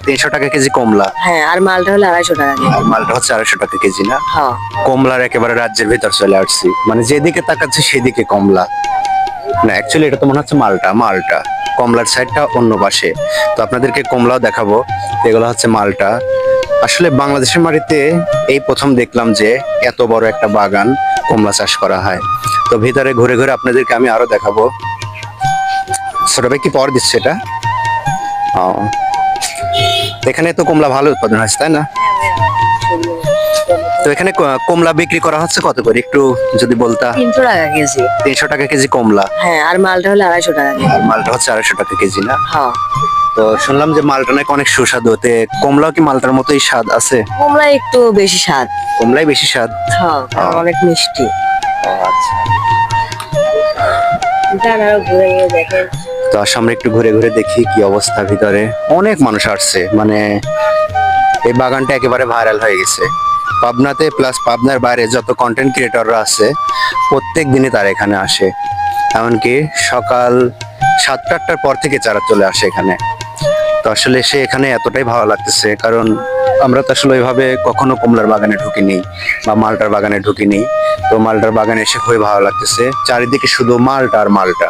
300 টাকা কেজি কমলা। হ্যাঁ, আর মালটা হলো 250 টাকা কেজি। আর মালটা হচ্ছে 250 টাকা কেজি না? হ্যাঁ। কমলার একেবারে রাজ্যের ভিতর চলে আসছি, মানে যেদিকে তাকাচ্ছে সেদিকে কমলা। না অ্যাকচুয়ালি এটা তো মনে হচ্ছে মালটা, মালটা। কমলার সাইডটা অন্য পাশে। তো আপনাদেরকে কমলাও দেখাবো। এগুলো হচ্ছে মালটা। আসলে বাংলাদেশের মাটিতে এই প্রথম দেখলাম যে এত বড় একটা বাগান কমলা চাষ করা হয়। তো ভিতরে ঘুরে ঘুরে আপনাদেরকে আমি আরো দেখাবো। ছোট ভাই কি পাওয়ার দিচ্ছে এটা? ও, এখানে তো কমলা ভালো উৎপাদন হচ্ছে তাই না? তো এখানে কমলা বিক্রি করা হচ্ছে কত করে একটু যদি বলতা? 300 টাকা কেজি। 300 টাকা কেজি কমলা। হ্যাঁ, আর মালটা হলো 250 টাকা কেজি। আর মালটা হচ্ছে 250 টাকা কেজি না? হ্যাঁ। তো শুনলাম যে মালটা নাকি অনেক সুস্বাদু, হতে কমলাও কি মালটার মতোই স্বাদ আছে? কমলা একটু বেশি স্বাদ। কমলাই বেশি স্বাদ। হ্যাঁ, আর অনেক মিষ্টি। আচ্ছা। আপনারা ঘুরে ঘুরে দেখেন। তো আসলে আমরা একটু ঘুরে ঘুরে দেখি কি অবস্থা ভিতরে। অনেক মানুষ আসছে, মানে এই বাগানটা একেবারে ভাইরাল হয়ে গেছে পাবনাতে, প্লাস পাবনার বাইরে যত কন্টেন্ট ক্রিয়েটররা আছে প্রত্যেক দিনই তারা এখানে আসে। এমনকি সকাল 7টা-8টার পর থেকে যারা চলে আসে এখানে। তো আসলে সে এখানে এতটাই ভালো লাগতেছে, কারণ আমরা তো আসলে ওইভাবে কখনো কমলার বাগানে ঢুকিনি বা মালটার বাগানে ঢুকিনি। তো মালটার বাগানে এসে খুবই ভালো লাগতেছে। চারিদিকে শুধু মালটা আর মালটা।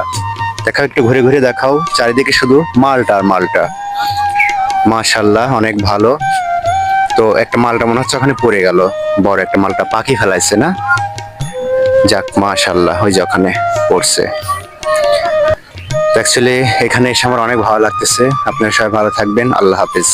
দেখাও, একটু ঘুরে ঘুরে দেখাও, চারিদিকে শুধু মালটা আর মালটা। মাশাআল্লাহ, অনেক ভালো। তো একটা মালটা মনে হচ্ছে ওখানে পড়ে গেল, বড় একটা মালটা পাখি ফেলাইছে না? যাক মাশাআল্লাহ, ওই যে ওখানে পড়ছে। অ্যাকচুয়ালি এখানে এসে আমার অনেক ভালো লাগতেছে। আপনারা সবাই ভালো থাকবেন, আল্লাহ হাফেজ।